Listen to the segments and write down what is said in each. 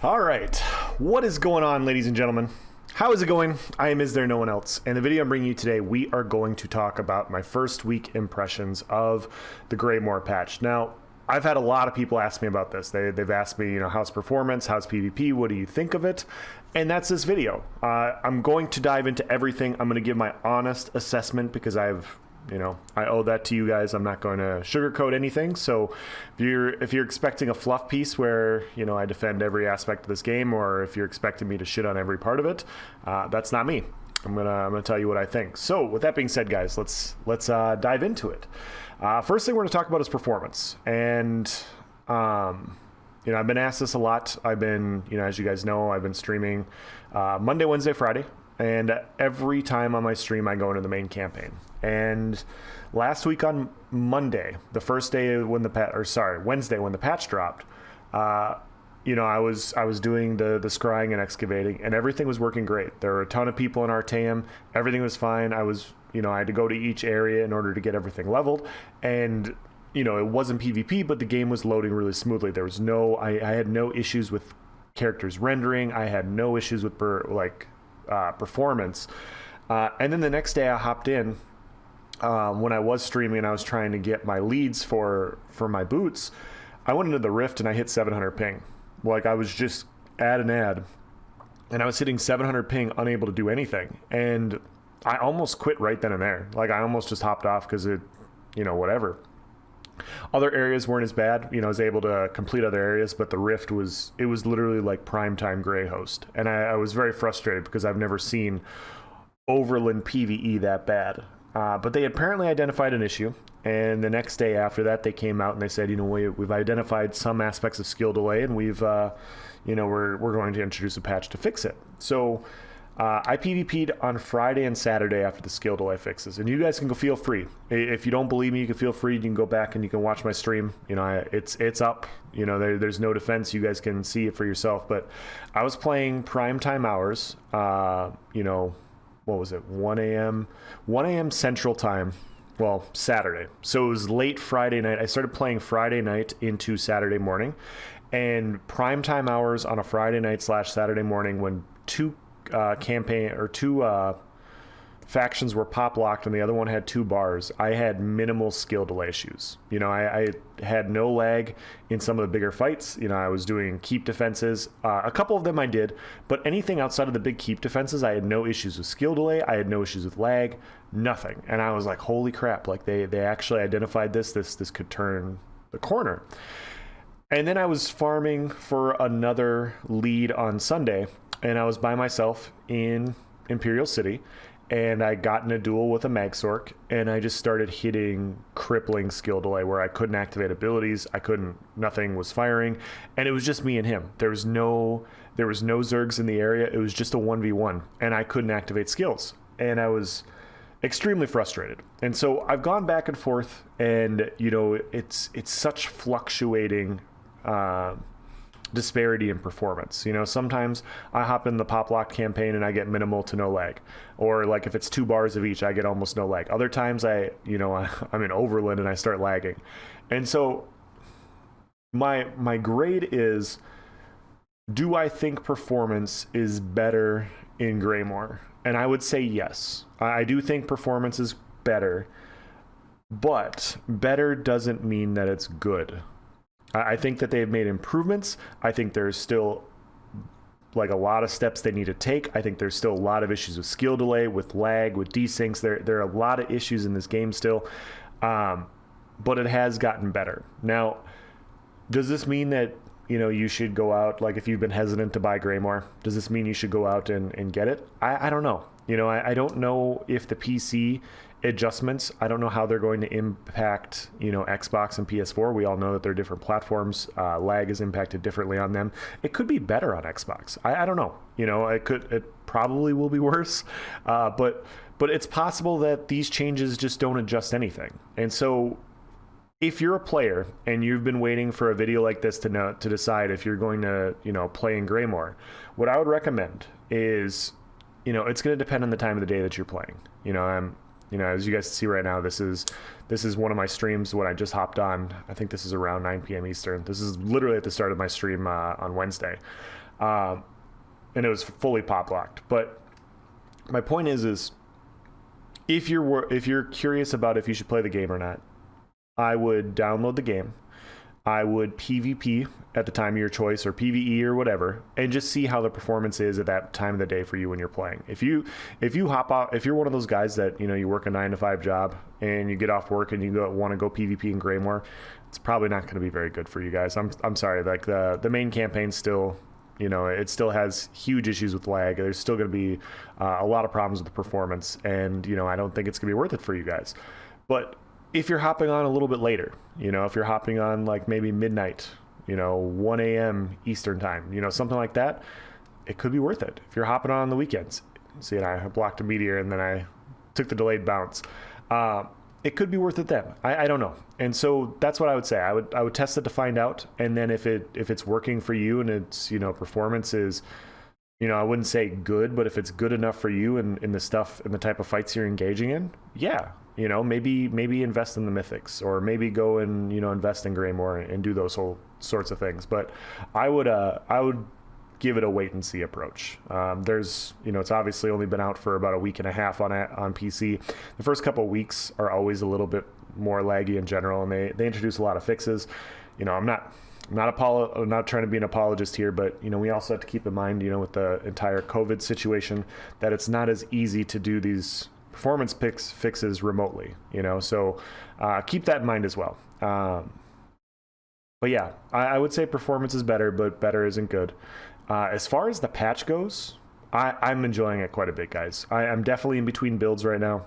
All right, what is going on, ladies and gentlemen? How is it going? I am Is There No One Else? And the video I'm bringing you today, we are going to talk about my first week impressions of the Greymoor patch. Now, I've had a lot of people ask me about this. They've asked me, how's performance, how's PvP, what do you think of it? And that's this video. I'm going to dive into everything. I'm going to give my honest assessment because I owe that to you guys. I'm not going to sugarcoat anything. So if you're expecting a fluff piece where, I defend every aspect of this game, or if you're expecting me to shit on every part of it, that's not me. I'm gonna tell you what I think. So with that being said, guys, let's dive into it. First thing we're going to talk about is performance. And, I've been asked this a lot. I've been, as you guys know, I've been streaming Monday, Wednesday, Friday. And every time on my stream, I go into the main campaign. And last week on Monday, the first day when Wednesday when the patch dropped, I was doing the scrying and excavating, and everything was working great. There were a ton of people in Artaeum. Everything was fine. I had to go to each area in order to get everything leveled. And, it wasn't PvP, but the game was loading really smoothly. There was I had no issues with characters rendering. I had no issues with performance. And then the next day I hopped in when I was streaming and I was trying to get my leads for my boots. I went into the Rift and I hit 700 ping. I was just at an ad and I was hitting 700 ping, unable to do anything. And I almost quit right then and there. I almost just hopped off because whatever. Other areas weren't as bad. I was able to complete other areas, but the Rift was literally like primetime Grey host. And I was very frustrated because I've never seen Overland PvE that bad. But they apparently identified an issue. And the next day after that, they came out and they said, we've identified some aspects of skill delay, and we're going to introduce a patch to fix it. So I PvP'd on Friday and Saturday after the skill delay fixes, and you guys can go feel free. If you don't believe me, you can feel free. You can go back and you can watch my stream. It's up. There's no defense. You guys can see it for yourself. But I was playing primetime hours. What was it? 1 a.m. Central Time. Well, Saturday. So it was late Friday night. I started playing Friday night into Saturday morning, and primetime hours on a Friday night / Saturday morning when two factions were pop locked and the other one had 2 bars, I had minimal skill delay issues. I had no lag in some of the bigger fights. I was doing keep defenses. A couple of them I did, but anything outside of the big keep defenses, I had no issues with skill delay. I had no issues with lag, nothing. And I was like, holy crap, they actually identified this could turn the corner. And then I was farming for another lead on Sunday, and I was by myself in Imperial City, and I got in a duel with a Magsork, and I just started hitting crippling skill delay where I couldn't activate abilities. Nothing was firing, and it was just me and him. There was no Zergs in the area. It was just a 1v1, and I couldn't activate skills, and I was extremely frustrated. And so I've gone back and forth, and it's such fluctuating disparity in performance. Sometimes I hop in the pop lock campaign and I get minimal to no lag, or if it's 2 bars of each, I get almost no lag. Other times I'm in Overland and I start lagging. And so my grade is, do I think performance is better in Greymoor? And I would say yes. I do think performance is better, but better doesn't mean that it's good. I think that they've made improvements. I think there's still a lot of steps they need to take. I think there's still a lot of issues with skill delay, with lag, with desyncs. There are a lot of issues in this game still, but it has gotten better. Now, does this mean that you should go out, if you've been hesitant to buy Greymoor, does this mean you should go out and get it? I don't know. I don't know if the PC adjustments, I don't know how they're going to impact, Xbox and PS4. We all know that they're different platforms. Lag is impacted differently on them. It could be better on Xbox. I don't know. It probably will be worse. But it's possible that these changes just don't adjust anything. And so if you're a player and you've been waiting for a video like this to decide if you're going to, play in Greymoor, what I would recommend is, it's going to depend on the time of the day that you're playing. As you guys see right now, this is one of my streams when I just hopped on. I think this is around 9 p.m. Eastern. This is literally at the start of my stream on Wednesday. and it was fully pop locked. But my point is if you're curious about if you should play the game or not, I would download the game. I would PvP at the time of your choice, or PvE or whatever, and just see how the performance is at that time of the day for you when you're playing. If you hop out, if you're one of those guys that, you know, you work a 9-to-5 job and you get off work and you want to go PvP in Greymoor, it's probably not going to be very good for you guys. I'm sorry. Like the main campaign still, you know, it still has huge issues with lag. There's still going to be a lot of problems with the performance, and, you know, I don't think it's going to be worth it for you guys. But if you're hopping on a little bit later, you know, if you're hopping on like maybe midnight, you know, 1 a.m. Eastern time, you know, something like that, it could be worth it. If you're hopping on the weekends, see, and I blocked a meteor and then I took the delayed bounce. It could be worth it then. I don't know. And so that's what I would say. I would test it to find out. And then if it's working for you and it's, you know, performance is, you know, I wouldn't say good, but if it's good enough for you and in the stuff and the type of fights you're engaging in, yeah, you know, maybe invest in the Mythics, or maybe go and, you know, invest in Greymoor and do those whole sorts of things. But I would give it a wait and see approach. There's, you know, it's obviously only been out for about a week and a half on PC. The first couple of weeks are always a little bit more laggy in general, and they introduce a lot of fixes. You know, I'm not trying to be an apologist here, but, you know, we also have to keep in mind, you know, with the entire COVID situation, that it's not as easy to do these performance fixes remotely, you know, so keep that in mind as well. But yeah, I would say performance is better, but better isn't good. As far as the patch goes, I'm enjoying it quite a bit, guys. I'm definitely in between builds right now.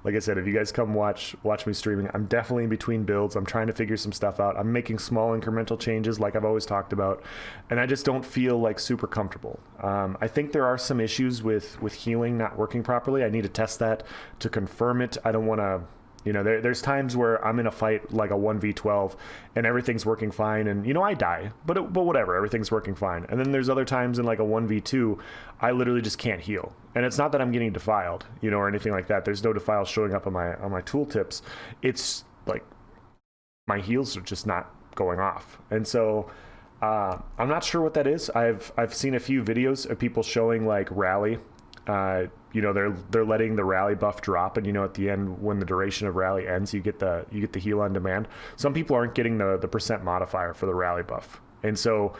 Like I said, if you guys come watch me streaming, I'm definitely in between builds. I'm trying to figure some stuff out. I'm making small incremental changes like I've always talked about, and I just don't feel like super comfortable. I think there are some issues with healing not working properly. I need to test that to confirm it. I don't want to, you know, there's times where I'm in a fight like a 1v12 and everything's working fine, and, you know, I die, but whatever, everything's working fine. And then there's other times in like a 1v2, I literally just can't heal. And it's not that I'm getting defiled, you know, or anything like that. There's no defiles showing up on my tooltips. It's like my heals are just not going off. And so I'm not sure what that is. I've seen a few videos of people showing like rally. You know, they're letting the rally buff drop, and, you know, at the end, when the duration of rally ends, you get the heal on demand. Some people aren't getting the percent modifier for the rally buff, and so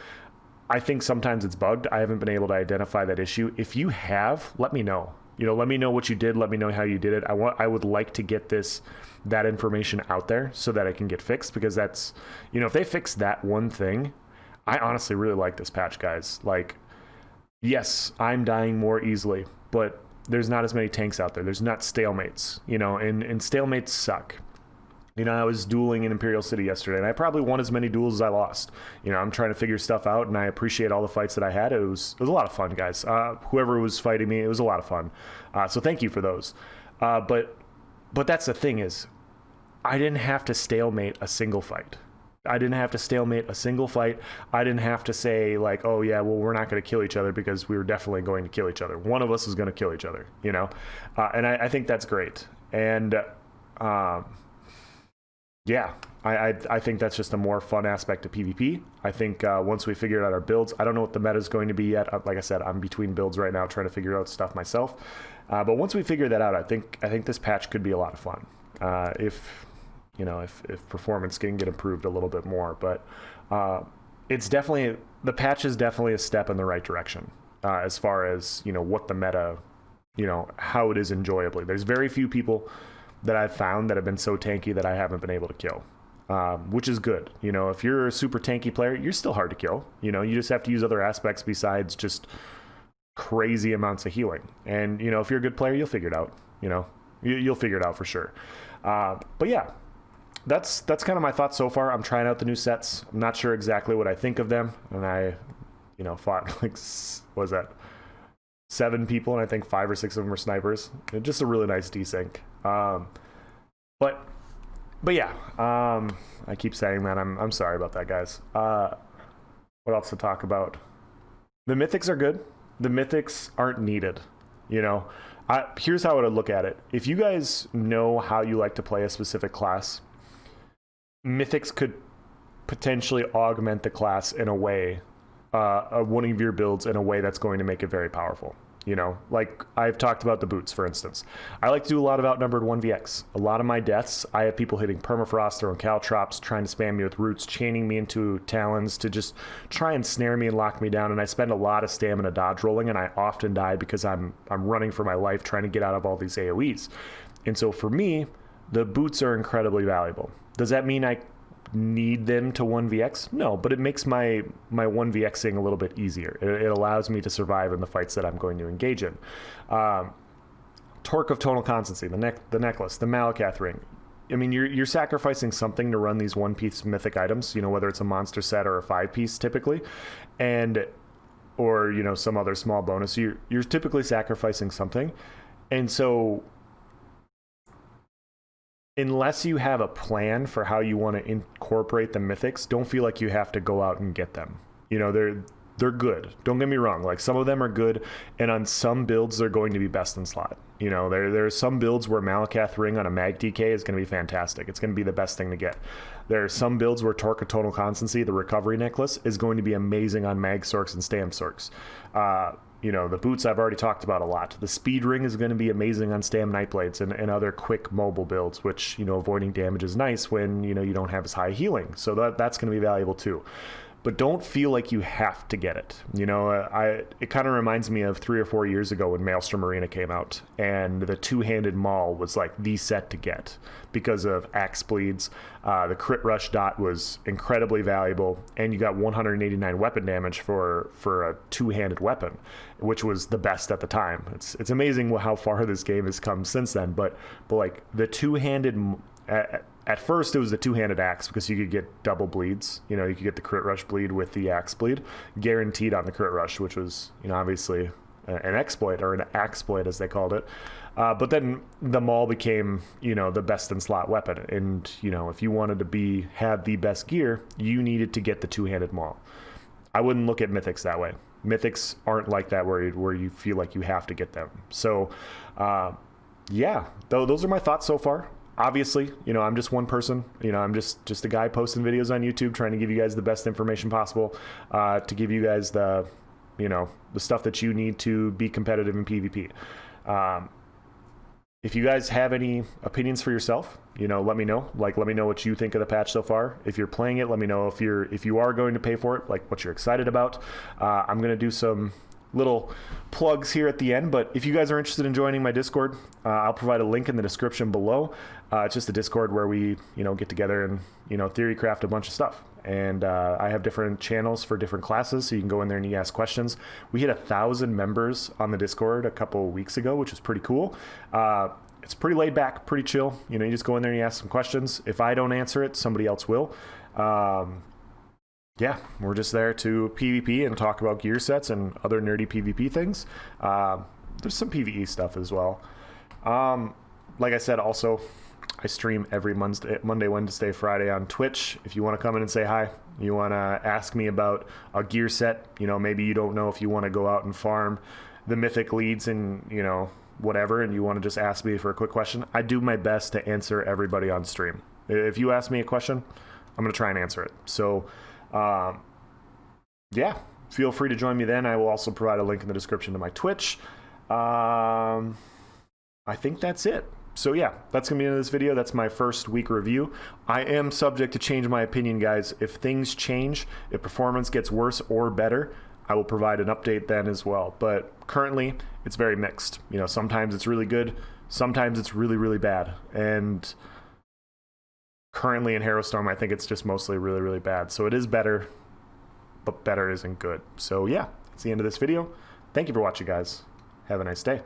I think sometimes it's bugged. I haven't been able to identify that issue. If you have, let me know. You know, let me know what you did. Let me know how you did it. I would like to get that information out there so that it can get fixed, because that's, you know, if they fix that one thing, I honestly really like this patch, guys. Like, yes, I'm dying more easily, but there's not as many tanks out there. There's not stalemates, you know, and stalemates suck. You know, I was dueling in Imperial City yesterday, and I probably won as many duels as I lost. You know, I'm trying to figure stuff out, and I appreciate all the fights that I had. It was a lot of fun, guys. Whoever was fighting me, it was a lot of fun. So thank you for those. But that's the thing is, I didn't have to stalemate a single fight. I didn't have to stalemate a single fight. I didn't have to say like, oh yeah, well, we're not going to kill each other, because we were definitely going to kill each other. One of us is going to kill each other, you know? And I think that's great. And yeah, I think that's just a more fun aspect of PvP. I think once we figure out our builds, I don't know what the meta is going to be yet. Like I said, I'm between builds right now trying to figure out stuff myself. But once we figure that out, I think this patch could be a lot of fun. If performance can get improved a little bit more. But the patch is definitely a step in the right direction as far as, you know, what the meta, you know, how it is enjoyably. There's very few people that I've found that have been so tanky that I haven't been able to kill, which is good. You know, if you're a super tanky player, you're still hard to kill. You know, you just have to use other aspects besides just crazy amounts of healing. And, you know, if you're a good player, you'll figure it out. You know, you'll figure it out for sure. But yeah. That's kind of my thoughts so far. I'm trying out the new sets. I'm not sure exactly what I think of them. And I, you know, fought like, what was that? 7 people, and I think 5 or 6 of them were snipers. Just a really nice desync. But yeah, I keep saying that. I'm sorry about that, guys. What else to talk about? The mythics are good. The mythics aren't needed. You know, here's how I would look at it. If you guys know how you like to play a specific class, mythics could potentially augment the class in a way one of your builds in a way that's going to make it very powerful. You know, like I've talked about the boots, for instance. I like to do a lot of outnumbered 1vx. A lot of my deaths, I have people hitting permafrost, throwing caltrops, trying to spam me with roots, chaining me into talons to just try and snare me and lock me down. And I spend a lot of stamina dodge rolling, and I often die because I'm running for my life trying to get out of all these AoEs. And so for me, the boots are incredibly valuable. Does that mean I need them to 1vx? No, but it makes my 1vxing a little bit easier. It allows me to survive in the fights that I'm going to engage in. Torque of Tonal Constancy, the necklace, the Malakath ring. I mean, you're sacrificing something to run these one-piece mythic items, you know, whether it's a monster set or a 5-piece typically, or, you know, some other small bonus. You're typically sacrificing something. And so unless you have a plan for how you want to incorporate the mythics, don't feel like you have to go out and get them. You know, they're good. Don't get me wrong. Like, some of them are good, and on some builds they're going to be best in slot. You know, there are some builds where Malakath ring on a mag DK is going to be fantastic. It's going to be the best thing to get. There are some builds where Torque of Tonal Constancy, the recovery necklace, is going to be amazing on mag sorks and stam sorks. You know, the boots I've already talked about a lot. The speed ring is going to be amazing on Stam Nightblades and other quick mobile builds, which, you know, avoiding damage is nice when, you know, you don't have as high healing. So that's going to be valuable too. But don't feel like you have to get it. You know, it kind of reminds me of 3 or 4 years ago when Maelstrom Arena came out, and the two-handed maul was like the set to get because of axe bleeds. The crit rush dot was incredibly valuable, and you got 189 weapon damage for a two-handed weapon, which was the best at the time. It's amazing how far this game has come since then. But like the two-handed. At first, it was the two-handed axe because you could get double bleeds. You know, you could get the crit rush bleed with the axe bleed, guaranteed on the crit rush, which was, you know, obviously an exploit, or an axploit as they called it. But then the maul became, you know, the best in slot weapon. And, you know, if you wanted to have the best gear, you needed to get the two-handed maul. I wouldn't look at mythics that way. Mythics aren't like that where you feel like you have to get them. So, yeah, those are my thoughts so far. Obviously, you know, I'm just one person. You know, I'm just a guy posting videos on YouTube trying to give you guys the best information possible, to give you guys the, you know, the stuff that you need to be competitive in PvP. If you guys have any opinions for yourself, you know, let me know. Like, let me know what you think of the patch so far. If you're playing it, let me know if you are going to pay for it, like what you're excited about. I'm going to do some little plugs here at the end, but if you guys are interested in joining my Discord, I'll provide a link in the description below. It's just a Discord where we, you know, get together and, you know, theory craft a bunch of stuff. And I have different channels for different classes, so you can go in there and you ask questions. We hit 1,000 members on the Discord a couple weeks ago, which is pretty cool. It's pretty laid back, pretty chill. You know, you just go in there and you ask some questions. If I don't answer it, somebody else will. Yeah, we're just there to PvP and talk about gear sets and other nerdy PvP things. There's some PvE stuff as well. Like I said, also, I stream every Monday, Wednesday, Friday on Twitch. If you want to come in and say hi, you want to ask me about a gear set, you know, maybe you don't know if you want to go out and farm the mythic leads and, you know, whatever, and you want to just ask me for a quick question, I do my best to answer everybody on stream. If you ask me a question, I'm going to try and answer it. So, yeah, feel free to join me then. I will also provide a link in the description to my Twitch. I think that's it. So yeah, that's going to be the end of this video. That's my first week review. I am subject to change my opinion, guys. If things change, if performance gets worse or better, I will provide an update then as well. But currently, it's very mixed. You know, sometimes it's really good. Sometimes it's really, really bad. And currently in Harrowstorm, I think it's just mostly really, really bad. So it is better, but better isn't good. So yeah, that's the end of this video. Thank you for watching, guys. Have a nice day.